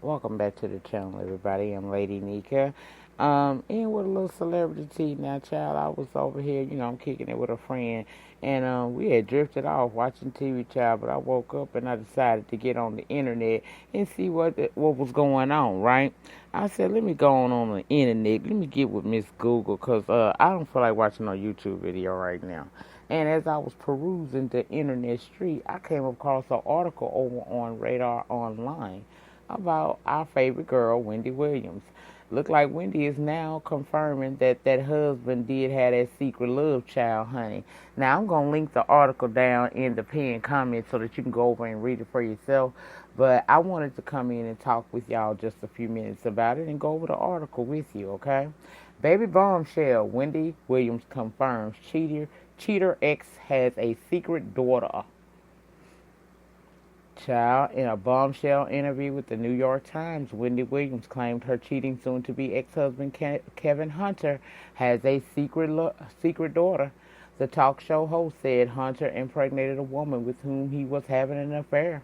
Welcome back to the channel, everybody. I'm Lady Nyca. And with a little celebrity now, child. I was over here, I'm kicking it with a friend, and we had drifted off watching TV, child. But I woke up and I decided to get on the internet and see what was going on. Right? I said, let me go on the internet. Let me get with Miss Google, cause I don't feel like watching a YouTube video right now. And as I was perusing the internet street, I came across an article over on Radar Online about our favorite girl, Wendy Williams. Look like Wendy is now confirming that husband did have that secret love child, honey. Now, I'm going to link the article down in the pinned comments so that you can go over and read it for yourself. But I wanted to come in and talk with y'all just a few minutes about it and go over the article with you, okay? Baby Bombshell, Wendy Williams confirms cheater X has a secret daughter. Child, in a bombshell interview with the New York Times, Wendy Williams claimed her cheating soon-to-be ex-husband Kevin Hunter has a secret daughter. The talk show host said Hunter impregnated a woman with whom he was having an affair.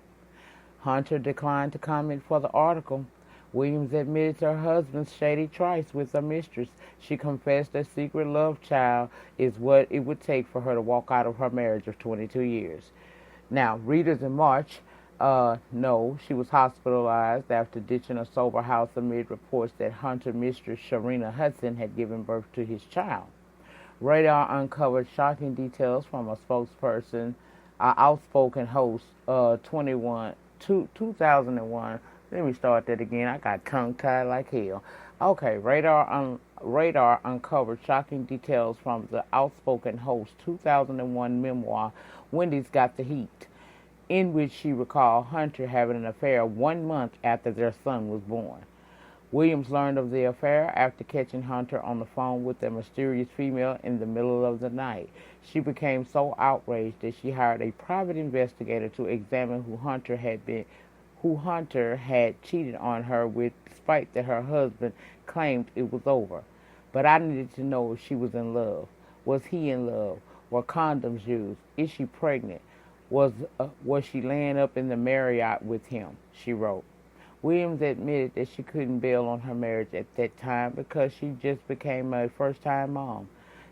Hunter declined to comment for the article. Williams admitted to her husband's shady tryst with a mistress. She confessed a secret love child is what it would take for her to walk out of her marriage of 22 years. Now, readers in March no, she was hospitalized after ditching a sober house amid reports that Hunter mistress Sharina Hudson had given birth to his child. Radar uncovered shocking details from a spokesperson, outspoken host, 2001. Let me start that again. I got tongue-tied like hell. Okay, Radar uncovered shocking details from the outspoken host 2001 memoir, Wendy's Got the Heat, in which she recalled Hunter having an affair 1 month after their son was born. Williams learned of the affair after catching Hunter on the phone with a mysterious female in the middle of the night. She became so outraged that she hired a private investigator to examine who Hunter had cheated on her with, despite that her husband claimed it was over. But I needed to know if she was in love. Was he in love? Were condoms used? Is she pregnant? Was she laying up in the Marriott with him? She wrote. Williams admitted that she couldn't bail on her marriage at that time because she just became a first-time mom.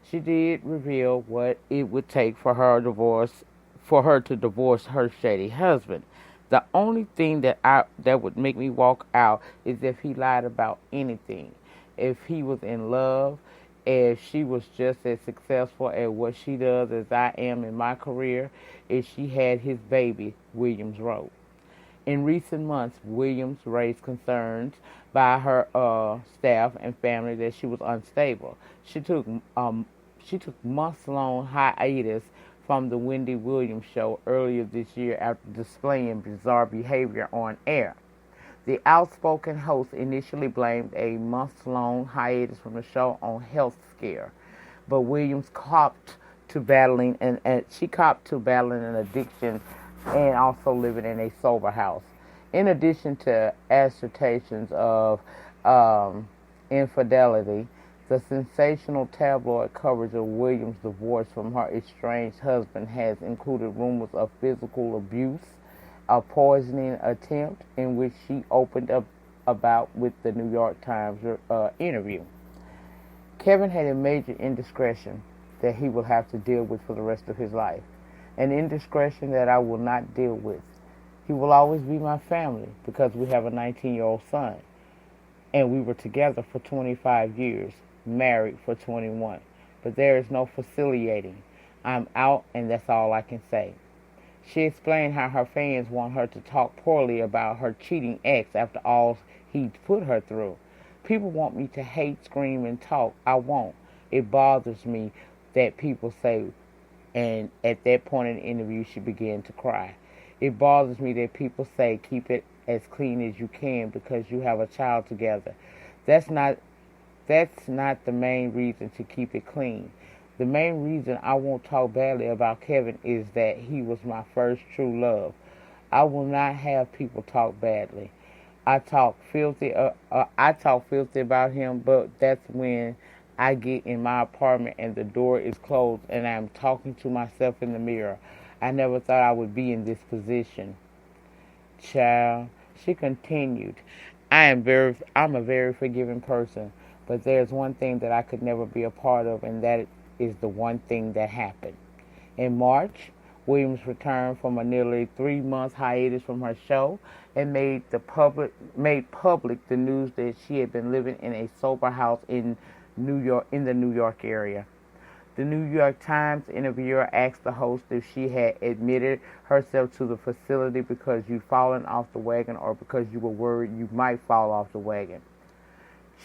She did reveal what it would take for her to divorce her shady husband. The only thing that would make me walk out is if he lied about anything. If he was in love, if she was just as successful at what she does as I am in my career, if she had his baby, Williams wrote. In recent months, Williams raised concerns by her staff and family that she was unstable. She took months-long hiatus from the Wendy Williams show earlier this year after displaying bizarre behavior on air. The outspoken host initially blamed a months-long hiatus from the show on health scare, but Williams copped to battling an addiction and also living in a sober house. In addition to assertions of infidelity, the sensational tabloid coverage of Williams' divorce from her estranged husband has included rumors of physical abuse, a poisoning attempt in which she opened up about with the New York Times interview. Kevin had a major indiscretion that he will have to deal with for the rest of his life, an indiscretion that I will not deal with. He will always be my family because we have a 19-year-old son, and we were together for 25 years, married for 21. But there is no facilitating. I'm out, and that's all I can say. She explained how her fans want her to talk poorly about her cheating ex after all he'd put her through. People want me to hate, scream, and talk. I won't. It bothers me that people say, and at that point in the interview, she began to cry. It bothers me that people say keep it as clean as you can because you have a child together. That's not the main reason to keep it clean. The main reason I won't talk badly about Kevin is that he was my first true love. I will not have people talk badly. I talk filthy about him, but that's when I get in my apartment and the door is closed and I'm talking to myself in the mirror. I never thought I would be in this position. Child, She continued, I'm a very forgiving person, but there's one thing that I could never be a part of, and that is the one thing that happened. In March, Williams returned from a nearly 3 month hiatus from her show and made public the news that she had been living in a sober house in the New York area. The New York Times interviewer asked the host if she had admitted herself to the facility because you'd fallen off the wagon or because you were worried you might fall off the wagon.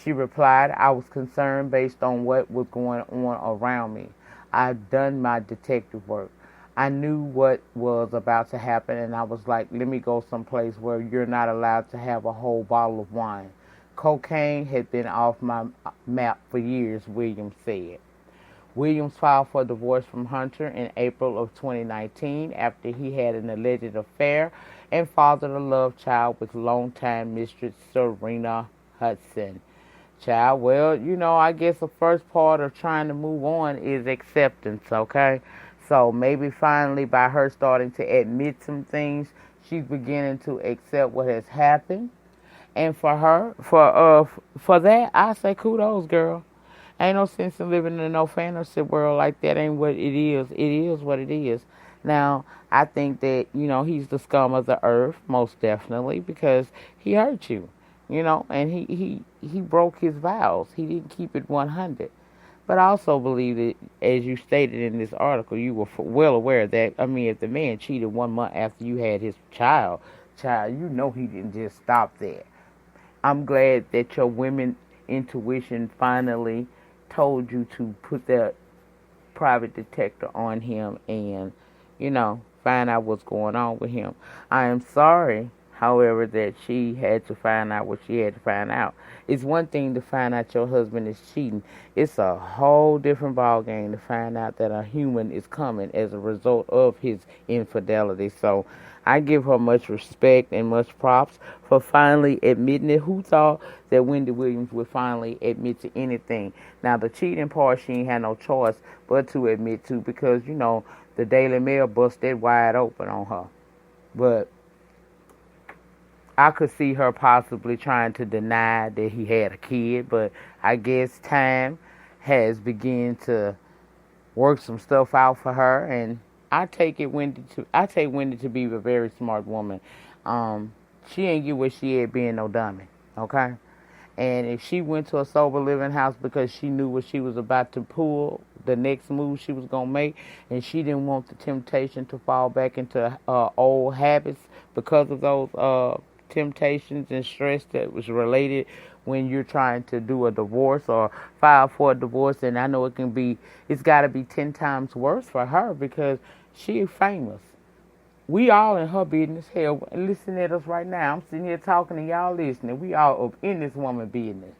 She replied, I was concerned based on what was going on around me. I'd done my detective work. I knew what was about to happen, and I was like, let me go someplace where you're not allowed to have a whole bottle of wine. Cocaine had been off my map for years, Williams said. Williams filed for divorce from Hunter in April of 2019 after he had an alleged affair and fathered a love child with longtime mistress Serena Hudson. Child, well, I guess the first part of trying to move on is acceptance, okay? So maybe finally by her starting to admit some things, she's beginning to accept what has happened. And for her, for that, I say kudos, girl. Ain't no sense in living in no fantasy world like that. Ain't what it is. It is what it is. Now, I think that, he's the scum of the earth, most definitely, because he hurt you, and he broke his vows. He didn't keep it 100. But I also believe that, as you stated in this article, you were well aware that, if the man cheated 1 month after you had his child, he didn't just stop there. I'm glad that your women intuition finally told you to put that private detector on him and, find out what's going on with him. I am sorry, however, that she had to find out what she had to find out. It's one thing to find out your husband is cheating. It's a whole different ballgame to find out that a human is coming as a result of his infidelity. So I give her much respect and much props for finally admitting it. Who thought that Wendy Williams would finally admit to anything? Now, the cheating part, she ain't had no choice but to admit to because, the Daily Mail busted wide open on her. But I could see her possibly trying to deny that he had a kid, but I guess time has begun to work some stuff out for her, and I take Wendy to be a very smart woman. She ain't get what she had being no dummy, okay? And if she went to a sober living house because she knew what she was about to pull, the next move she was going to make, and she didn't want the temptation to fall back into old habits because of those temptations and stress that was related when you're trying to do a divorce or file for a divorce. And I know it's got to be 10 times worse for her because she is famous. We all in her business. Hell, listen at us right now. I'm sitting here talking to y'all listening. We all up in this woman's business.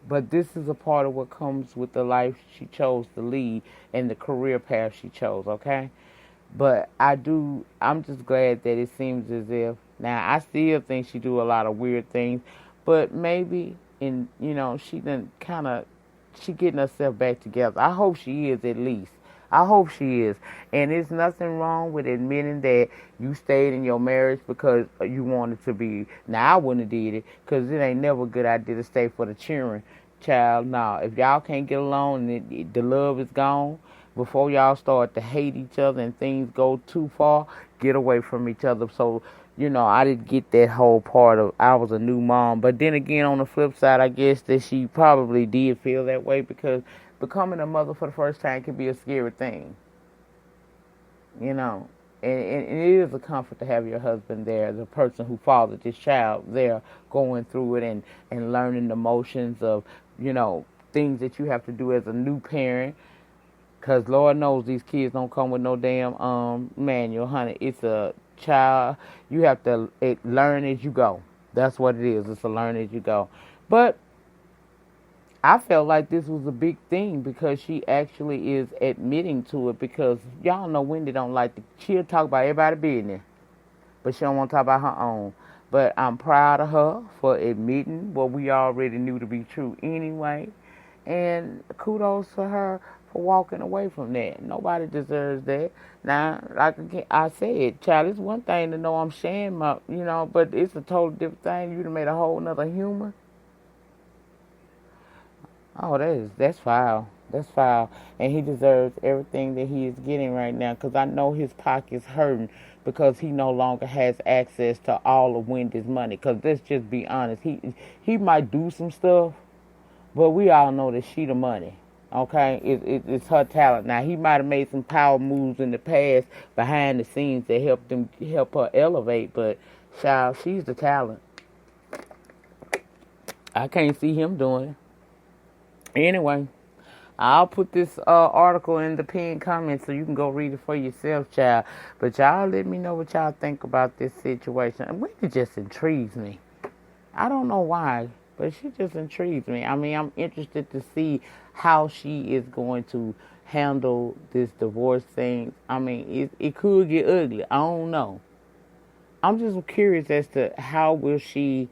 But this is a part of what comes with the life she chose to lead and the career path she chose, okay? But I'm just glad that it seems as if, now I still think she do a lot of weird things, but maybe she getting herself back together. I hope she is at least. I hope she is. And there's nothing wrong with admitting that you stayed in your marriage because you wanted to be. Now, I wouldn't have did it because it ain't never a good idea to stay for the children. Child, no. If y'all can't get along and the love is gone, before y'all start to hate each other and things go too far, get away from each other. So, I didn't get that whole part of I was a new mom. But then again, on the flip side, I guess that she probably did feel that way because becoming a mother for the first time can be a scary thing. And it is a comfort to have your husband there, the person who fathered this child there, going through it and learning the motions of, things that you have to do as a new parent. Because Lord knows these kids don't come with no damn manual, honey. It's a child. You have to learn as you go. That's what it is. It's a learn as you go. But I felt like this was a big thing because she actually is admitting to it because y'all know Wendy don't like she'll talk about everybody's business, but she don't want to talk about her own. But I'm proud of her for admitting what we already knew to be true anyway. And kudos to her for walking away from that. Nobody deserves that. Now, like I said, child, it's one thing to know I'm sharing my, but it's a totally different thing. You done made a whole nother human. Oh, that's foul. That's foul. And he deserves everything that he is getting right now, because I know his pocket's hurting because he no longer has access to all of Wendy's money. Because let's just be honest, he might do some stuff, but we all know that she the money. Okay, it's her talent. Now he might have made some power moves in the past behind the scenes that help her elevate, but child, she's the talent. I can't see him doing it. Anyway, I'll put this article in the pinned comments so you can go read it for yourself, child. But y'all let me know what y'all think about this situation. And Wendy just intrigues me. I don't know why, but she just intrigues me. I mean, I'm interested to see how she is going to handle this divorce thing. I mean, it could get ugly. I don't know. I'm just curious as to how will she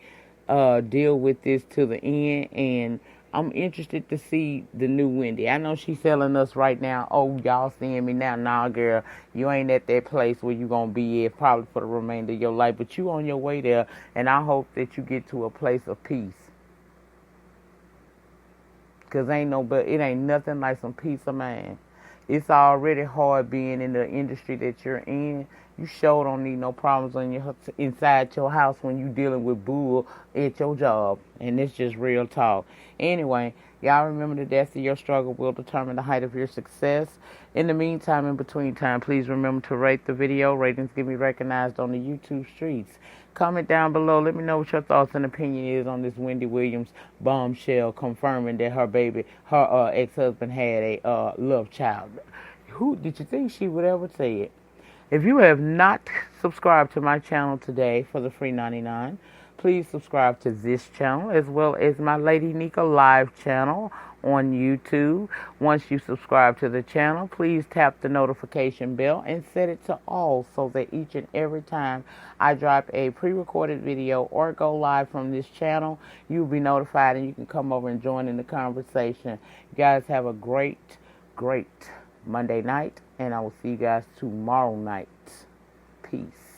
deal with this to the end, and I'm interested to see the new Wendy. I know she's telling us right now, oh, y'all seeing me now. Nah, girl, you ain't at that place where you going to be at probably for the remainder of your life, but you on your way there, and I hope that you get to a place of peace. Because it ain't nothing like some peace of mind. It's already hard being in the industry that you're in. You sure don't need no problems inside your house when you dealing with bull at your job. And it's just real talk. Anyway, y'all remember the depth of your struggle will determine the height of your success. In the meantime, in between time, please remember to rate the video. Ratings get me recognized on the YouTube streets. Comment down below. Let me know what your thoughts and opinion is on this Wendy Williams bombshell confirming that her ex-husband had a love child. Who did you think she would ever say it? If you have not subscribed to my channel today for the free 99, please subscribe to this channel as well as my Lady Nyca live channel on YouTube. Once you subscribe to the channel, please tap the notification bell and set it to all so that each and every time I drop a pre-recorded video or go live from this channel, you'll be notified and you can come over and join in the conversation. You guys have a great Monday night, and I will see you guys tomorrow night. Peace.